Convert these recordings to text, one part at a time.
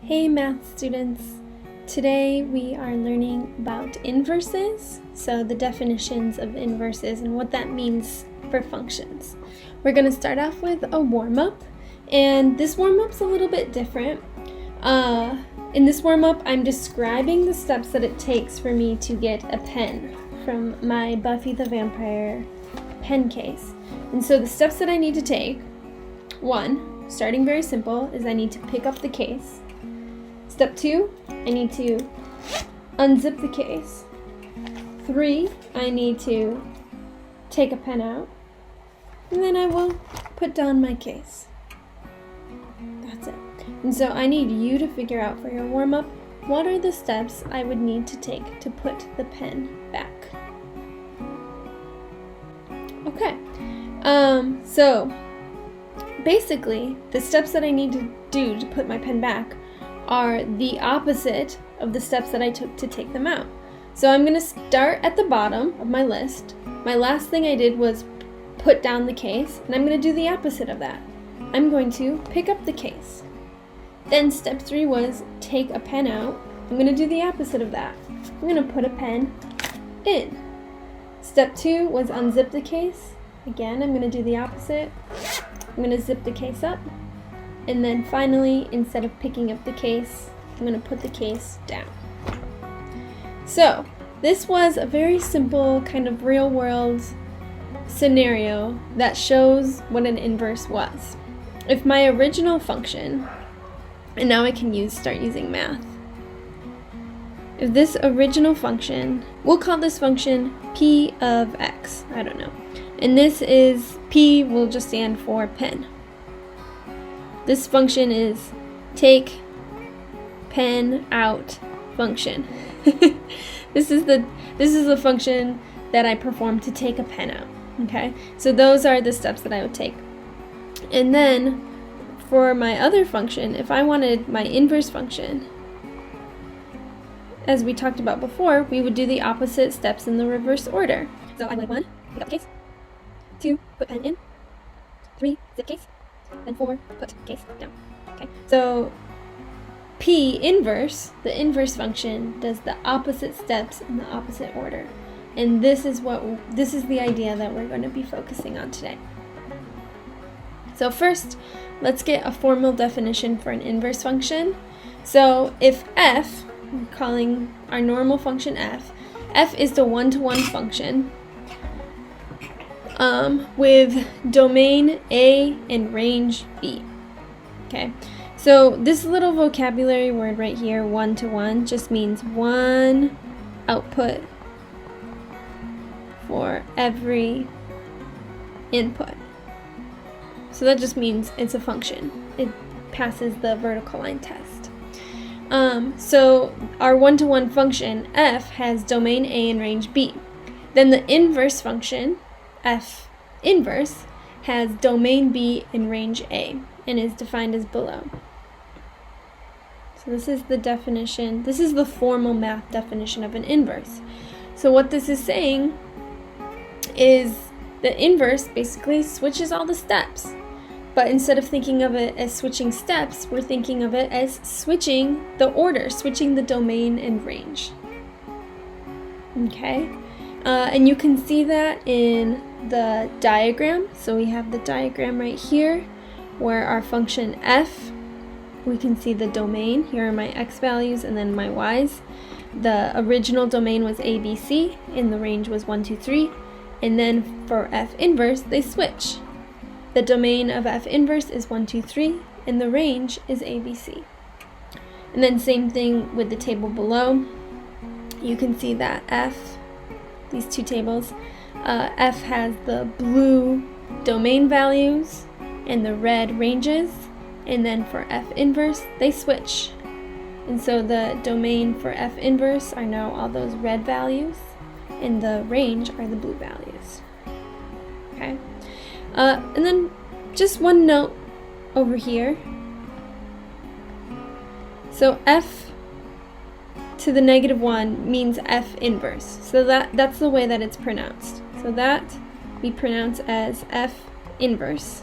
Hey math students! Today we are learning about inverses, so the definitions of inverses and what that means for functions. We're going to start off with a warm-up, and this warm-up's a little bit different. In this warm-up, I'm describing the steps that it takes for me to get a pen from my Buffy the Vampire pen case. And so the steps that I need to take, 1, starting very simple, is I need to pick up the case. Step 2, I need to unzip the case. 3, I need to take a pen out. And then I will put down my case. That's it. And so I need you to figure out for your warm-up, what are the steps I would need to take to put the pen back. Okay. So basically, the steps that I need to do to put my pen back are the opposite of the steps that I took to take them out. So I'm going to start at the bottom of my list. My last thing I did was put down the case, and I'm going to do the opposite of that. I'm going to pick up the case. Then step 3 was take a pen out. I'm going to do the opposite of that. I'm going to put a pen in. Step 2 was unzip the case. Again, I'm going to do the opposite. I'm going to zip the case up. And then finally, instead of picking up the case, I'm going to put the case down. So, this was a very simple kind of real-world scenario that shows what an inverse was. If my original function, and now I can start using math. If this original function, we'll call this function p of x, I don't know. And this is, p will just stand for pen. This function is take pen out function. This is the function that I perform to take a pen out. Okay, so those are the steps that I would take. And then for my other function, if I wanted my inverse function, as we talked about before, we would do the opposite steps in the reverse order. So I would 1, pick up case. 2, put pen in. 3, zip case. And 4, put case down. Okay, so P inverse, the inverse function, does the opposite steps in the opposite order. And this is the idea that we're going to be focusing on today. So first, let's get a formal definition for an inverse function. So if f, we're calling our normal function f is the one-to-one function with domain A and range B. Okay, so this little vocabulary word right here, one-to-one, just means one output for every input. So that just means it's a function. It passes the vertical line test. So our one-to-one function, f, has domain A and range B. Then the inverse function, f inverse, has domain B and range A and is defined as below. So this is the definition, this is the formal math definition of an inverse. So what this is saying is the inverse basically switches all the steps. But instead of thinking of it as switching steps, we're thinking of it as switching the order, switching the domain and range. Okay? And you can see that in the diagram. So we have the diagram right here where our function f, we can see the domain. Here are my x values and then my y's. The original domain was ABC and the range was 1, 2, 3. And then for f inverse, they switch. The domain of f inverse is 1, 2, 3 and the range is ABC. And then same thing with the table below. You can see that f, these two tables, f has the blue domain values and the red ranges, and then for f inverse they switch, and so the domain for f inverse are now all those red values and the range are the blue values. Okay, and then just one note over here. So f to the -1 means f inverse. So that's the way that it's pronounced. So that we pronounce as f inverse.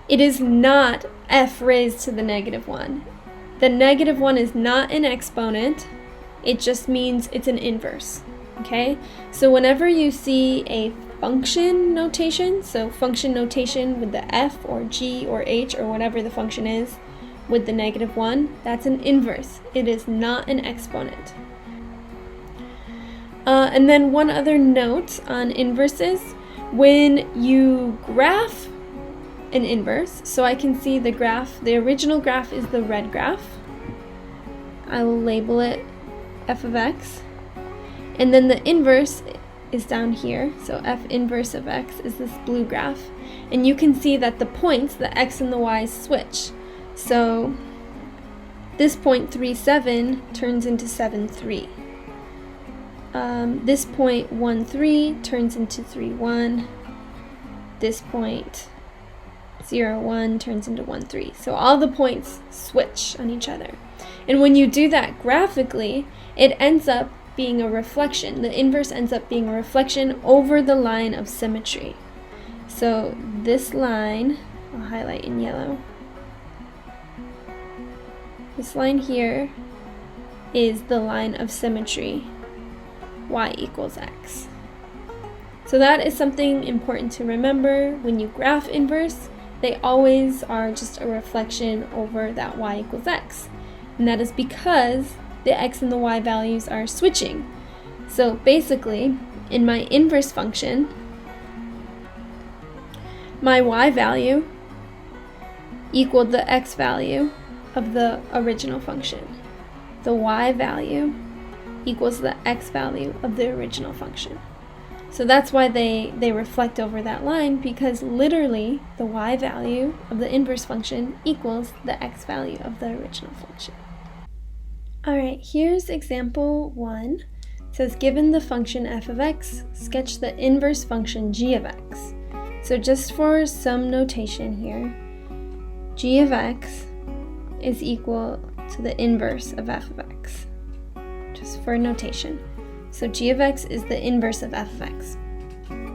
It is not f raised to the -1. the -1 is not an exponent, it just means it's an inverse, okay? So whenever you see a function notation, so function notation with the f or g or h or whatever the function is with the -1, that's an inverse. It is not an exponent. And then one other note on inverses, when you graph an inverse, so I can see the graph, the original graph is the red graph. I will label it f of x. And then the inverse is down here, so f inverse of x is this blue graph. And you can see that the points, the x and the y, switch. So this point 3,7 turns into 7,3. This point 1,3 turns into 3,1. This point 0,1 turns into 1,3. So all the points switch on each other. And when you do that graphically, it ends up being a reflection. The inverse ends up being a reflection over the line of symmetry. So this line, I'll highlight in yellow. This line here is the line of symmetry, y equals x. So that is something important to remember. When you graph inverse, they always are just a reflection over that y equals x. And that is because the x and the y values are switching. So basically, in my inverse function, my y value equaled the x value of the original function. The y value equals the x value of the original function. So that's why they reflect over that line, because literally the y value of the inverse function equals the x value of the original function. Alright, here's example 1. It says, given the function f of x, sketch the inverse function g of x. So just for some notation here, g of x is equal to the inverse of f of x. Just for notation. So g of x is the inverse of f of x.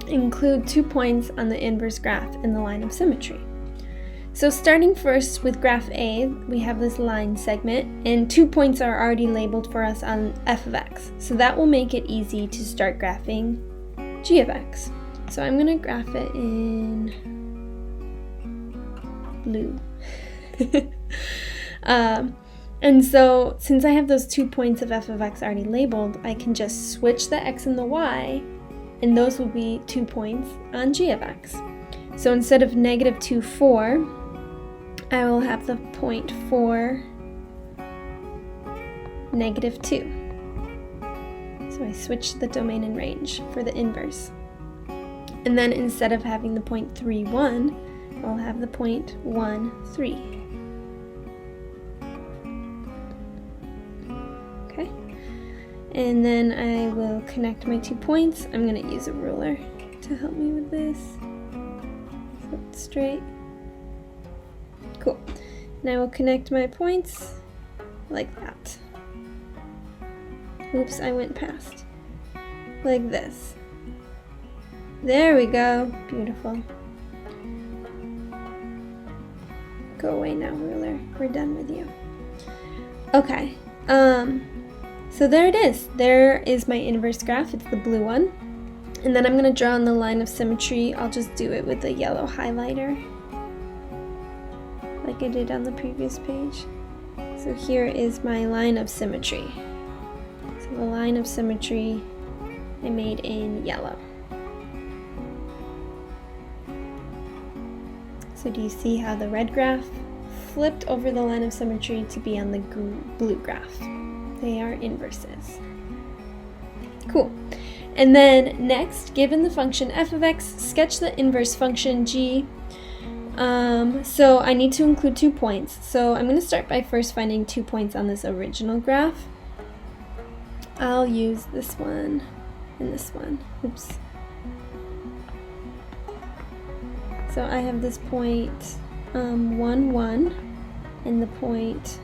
Include 2 points on the inverse graph in the line of symmetry. So starting first with graph A, we have this line segment, and 2 points are already labeled for us on f of x. So that will make it easy to start graphing g of x. So I'm going to graph it in blue. And so since I have those 2 points of f of x already labeled, I can just switch the x and the y, and those will be 2 points on g of x. So instead of -2, 4, I will have the point 4, -2. So I switch the domain and range for the inverse. And then instead of having the point 3, 1, I'll have the point 1, 3. Okay. And then I will connect my 2 points. I'm going to use a ruler to help me with this. So it's straight. Cool. And I will connect my points like that. Oops, I went past. Like this. There we go. Beautiful. Go away now, ruler. We're done with you. Okay. So there it is. There is my inverse graph. It's the blue one. And then I'm going to draw on the line of symmetry. I'll just do it with the yellow highlighter, like I did on the previous page. So here is my line of symmetry. So the line of symmetry I made in yellow. So do you see how the red graph flipped over the line of symmetry to be on the blue graph? They are inverses. Cool. And then next, given the function f of x, sketch the inverse function g. So I need to include 2 points. So I'm going to start by first finding 2 points on this original graph. I'll use this one and this one. Oops. So I have this point 1, 1 and the point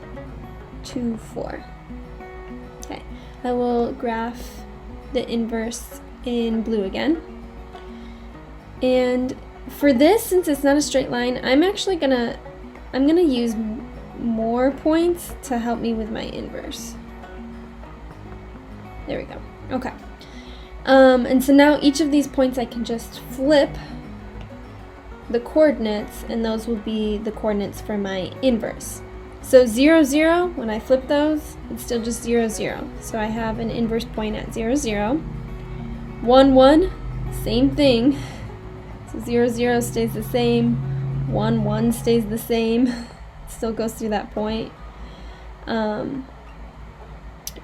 2, 4. Okay, I will graph the inverse in blue again. And for this, since it's not a straight line, I'm gonna use more points to help me with my inverse. There we go. Okay. And so now each of these points I can just flip the coordinates, and those will be the coordinates for my inverse. So 0, 0, when I flip those, it's still just 0, 0. So I have an inverse point at 0, 0. 1, 1, same thing. So 0, 0 stays the same. 1, 1 stays the same. It still goes through that point.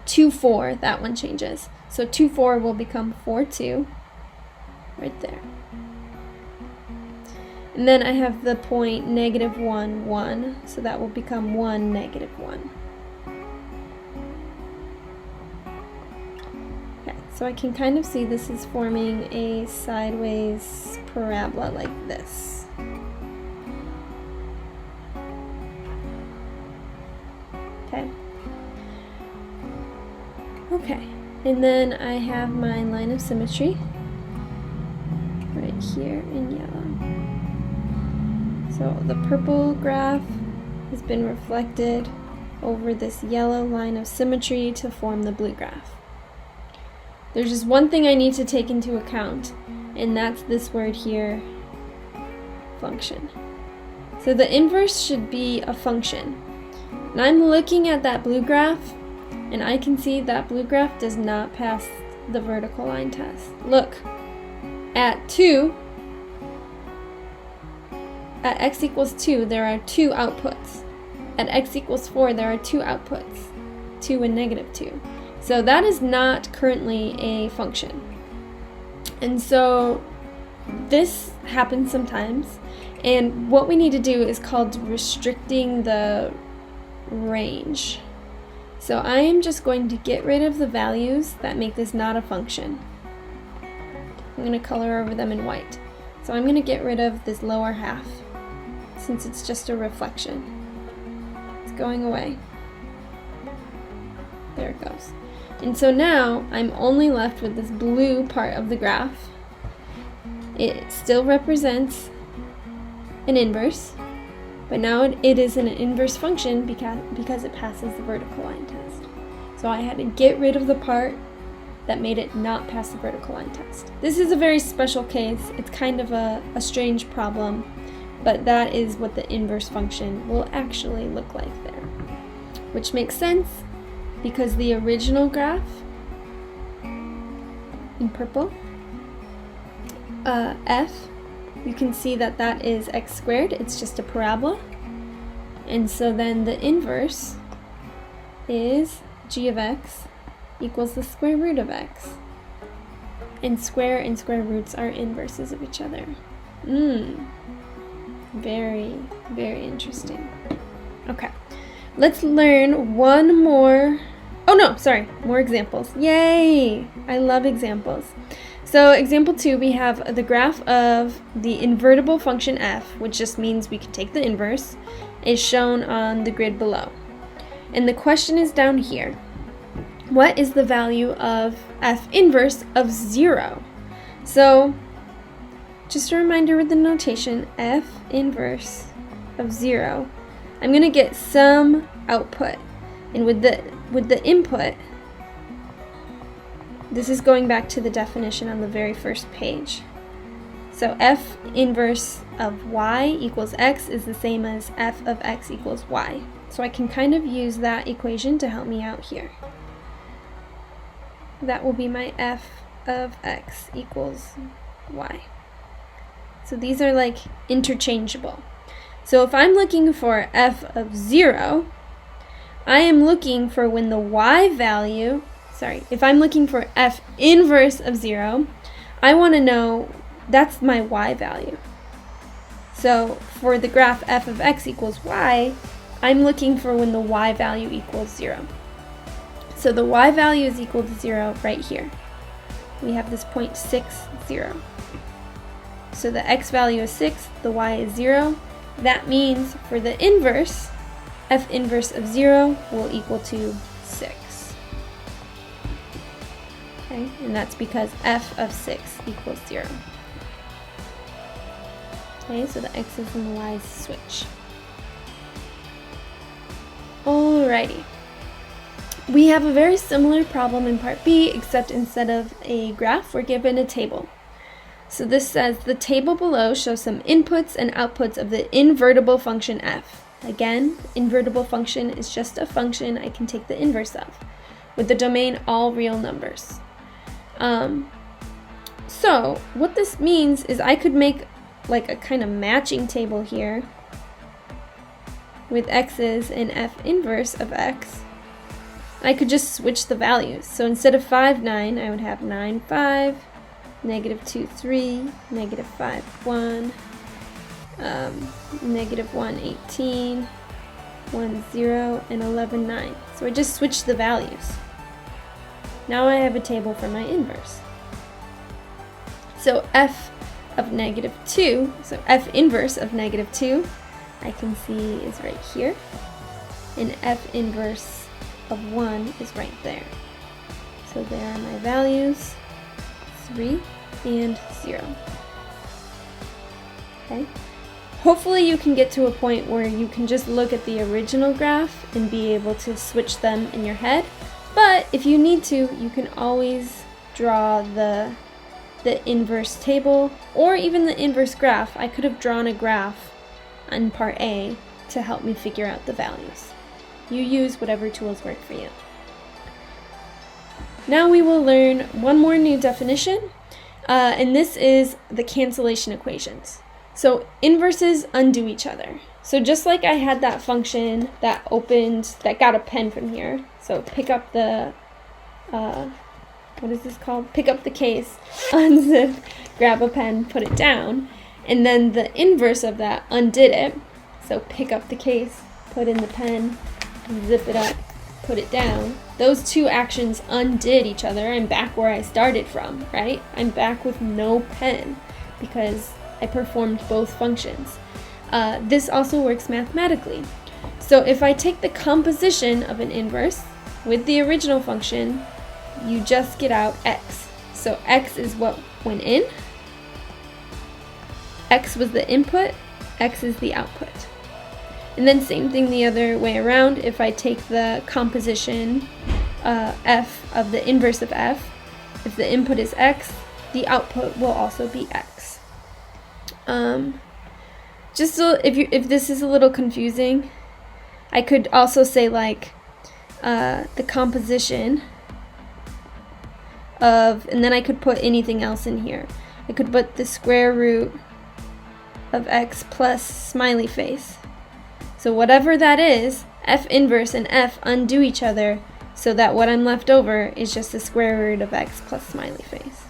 2, 4, that one changes. So 2, 4 will become 4, 2, right there. And then I have the point negative 1, 1, so that will become 1, negative 1. Okay, so I can kind of see this is forming a sideways parabola like this. Okay. Okay, and then I have my line of symmetry right here in yellow. So the purple graph has been reflected over this yellow line of symmetry to form the blue graph. There's just one thing I need to take into account, and that's this word here, function. So the inverse should be a function. And I'm looking at that blue graph, and I can see that blue graph does not pass the vertical line test. Look, at 2, at x equals 2, there are 2 outputs. At x equals 4, there are 2 outputs, 2 and negative 2. So that is not currently a function. And so this happens sometimes, and what we need to do is called restricting the range. So I am just going to get rid of the values that make this not a function. I'm going to color over them in white. So I'm going to get rid of this lower half, since it's just a reflection. It's going away. There it goes. And so now I'm only left with this blue part of the graph. It still represents an inverse, but now it is an inverse function because it passes the vertical line test. So I had to get rid of the part that made it not pass the vertical line test. This is a very special case. It's kind of a strange problem, but that is what the inverse function will actually look like there. Which makes sense because the original graph in purple, f, you can see that that is x squared. It's just a parabola. And so then the inverse is g of x equals the square root of x. And square roots are inverses of each other. Very, very interesting. Okay, let's learn one more. Oh no, sorry, more examples. Yay! I love examples. So example 2, we have the graph of the invertible function f, which just means we can take the inverse, is shown on the grid below. And the question is down here. What is the value of f inverse of 0? So just a reminder with the notation, f inverse of 0, I'm going to get some output. And with the input, this is going back to the definition on the very first page. So f inverse of y equals x is the same as f of x equals y. So I can kind of use that equation to help me out here. That will be my f of x equals y. So these are like interchangeable. So if I'm looking for f of 0, I am looking for when the y value, if I'm looking for f inverse of 0, I want to know that's my y value. So for the graph f of x equals y, I'm looking for when the y value equals 0. So the y value is equal to 0 right here. We have this point 6, 0. So the x value is 6, the y is 0. That means for the inverse, f inverse of 0 will equal to 6. Okay, and that's because f of 6 equals 0. Okay, so the x's and the y's switch. Alrighty. We have a very similar problem in part B, except instead of a graph, we're given a table. So this says the table below shows some inputs and outputs of the invertible function f. Again, invertible function is just a function I can take the inverse of, with the domain all real numbers. So what this means is I could make like a kind of matching table here with x's and f inverse of x. I could just switch the values. So instead of 5, 9, I would have 9, 5, negative 2, 3, negative 5, 1, negative 1, 18, 1, 0, and 11, 9. So I just switched the values. Now I have a table for my inverse. So f of negative 2, so f inverse of negative 2, I can see is right here. And f inverse of 1 is right there. So there are my values, 3 and 0. Okay. Hopefully you can get to a point where you can just look at the original graph and be able to switch them in your head. But if you need to, you can always draw the inverse table or even the inverse graph. I could have drawn a graph on part A to help me figure out the values. You use whatever tools work for you. Now we will learn one more new definition, and this is the cancellation equations. So inverses undo each other. So just like I had that function that got a pen from here. So pick up the, what is this called? Pick up the case, unzip, grab a pen, put it down. And then the inverse of that undid it. So pick up the case, put in the pen, zip it up, put it down. Those two actions undid each other. I'm back where I started from, right? I'm back with no pen because I performed both functions. This also works mathematically. So if I take the composition of an inverse with the original function, you just get out x. So x is what went in, x was the input, x is the output. And then same thing the other way around. If I take the composition f of the inverse of f, if the input is x, the output will also be x. Just so if this is a little confusing, I could also say like the composition of, and then I could put anything else in here. I could put the square root of x plus smiley face. So whatever that is, f inverse and f undo each other so that what I'm left over is just the square root of x plus smiley face.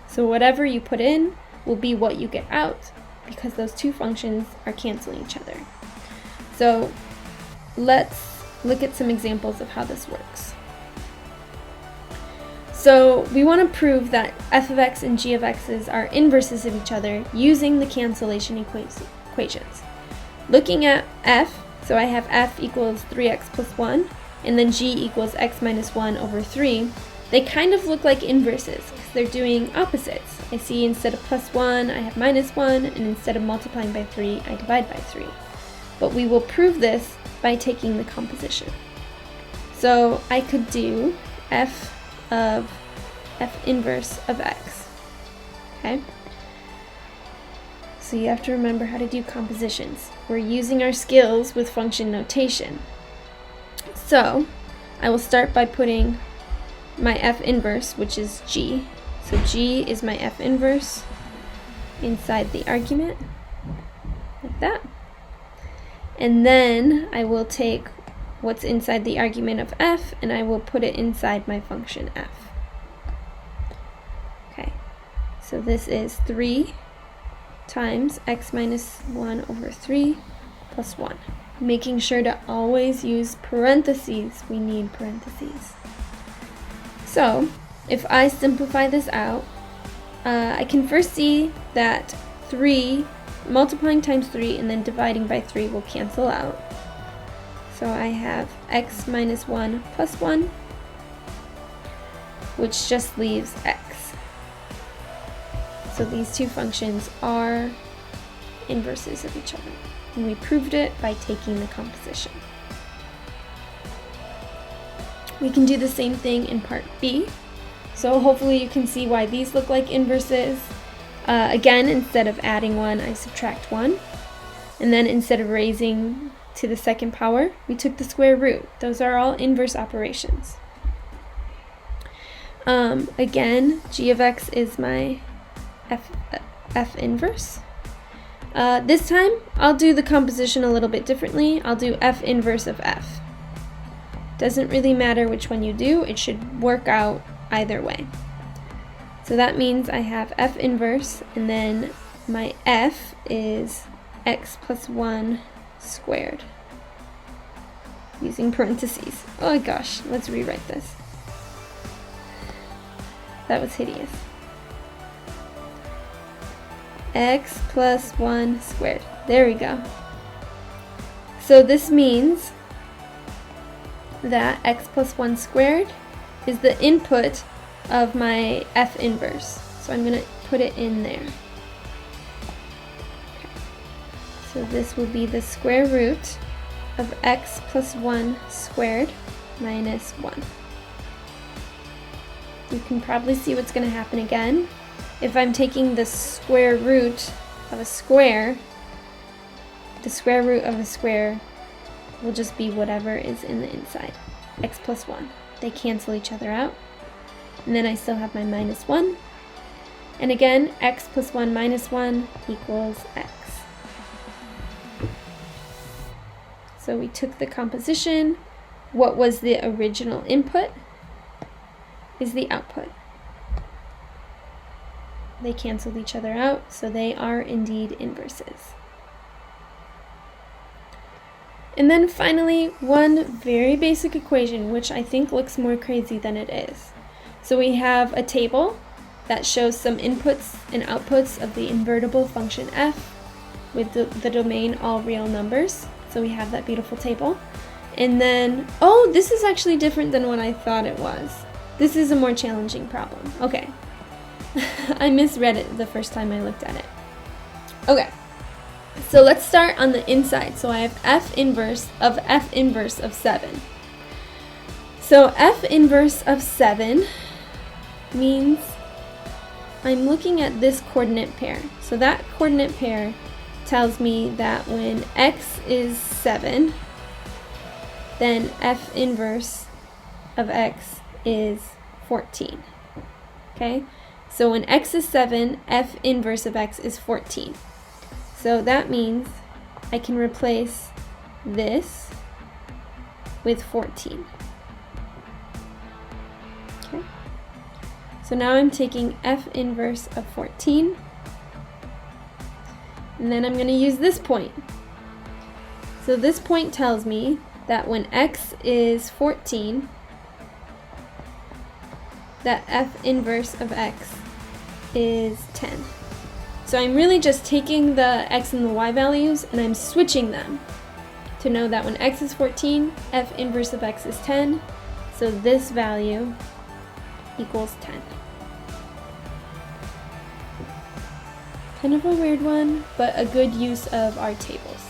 So whatever you put in will be what you get out because those two functions are canceling each other. So let's look at some examples of how this works. So we want to prove that f of x and g of x's are inverses of each other using the cancellation equations. Looking at f, so I have f equals 3x plus 1, and then g equals x minus 1 over 3. They kind of look like inverses because they're doing opposites. I see instead of plus 1, I have minus 1, and instead of multiplying by 3, I divide by 3. But we will prove this by taking the composition. So I could do f of f inverse of x. Okay? So you have to remember how to do compositions. We're using our skills with function notation. So I will start by putting my f inverse, which is g. So g is my f inverse inside the argument, like that. And then I will take what's inside the argument of f and I will put it inside my function f. Okay, so this is 3 times x minus 1 over 3 plus 1. Making sure to always use parentheses. We need parentheses. So if I simplify this out, I can first see that 3, multiplying times 3 and then dividing by 3 will cancel out. So I have x minus 1 plus 1, which just leaves x. So these two functions are inverses of each other. And we proved it by taking the composition. We can do the same thing in part B. So hopefully you can see why these look like inverses. Again, instead of adding 1, I subtract 1. And then instead of raising to the second power, we took the square root. Those are all inverse operations. Again, g of x is my f inverse. This time, I'll do the composition a little bit differently. I'll do f inverse of f. Doesn't really matter which one you do, it should work out either way. So that means I have f inverse, and then my f is x plus 1 squared. Using parentheses. Oh gosh, let's rewrite this. That was hideous. X plus 1 squared. There we go. So this means that x plus 1 squared is the input of my f inverse. So I'm going to put it in there. Okay. So this will be the square root of x plus 1 squared minus 1. You can probably see what's going to happen again. If I'm taking the square root of a square, the square root of a square will just be whatever is in the inside. X plus 1. They cancel each other out. And then I still have my minus 1. And again, x plus 1 minus 1 equals x. So we took the composition. What was the original input is the output. They canceled each other out, so they are indeed inverses. And then finally, one very basic equation, which I think looks more crazy than it is. So we have a table that shows some inputs and outputs of the invertible function f with the domain all real numbers. So we have that beautiful table. And then, oh, this is actually different than what I thought it was. This is a more challenging problem. Okay. I misread it the first time I looked at it. Okay. So let's start on the inside. So I have f inverse of 7. So f inverse of 7 means I'm looking at this coordinate pair. So that coordinate pair tells me that when x is 7, then f inverse of x is 14. Okay? So when x is 7, f inverse of x is 14. So that means I can replace this with 14. Okay. So now I'm taking f inverse of 14, and then I'm going to use this point. So this point tells me that when x is 14, that f inverse of x is 10. So I'm really just taking the x and the y values and I'm switching them to know that when x is 14, f inverse of x is 10. So this value equals 10. Kind of a weird one, but a good use of our tables.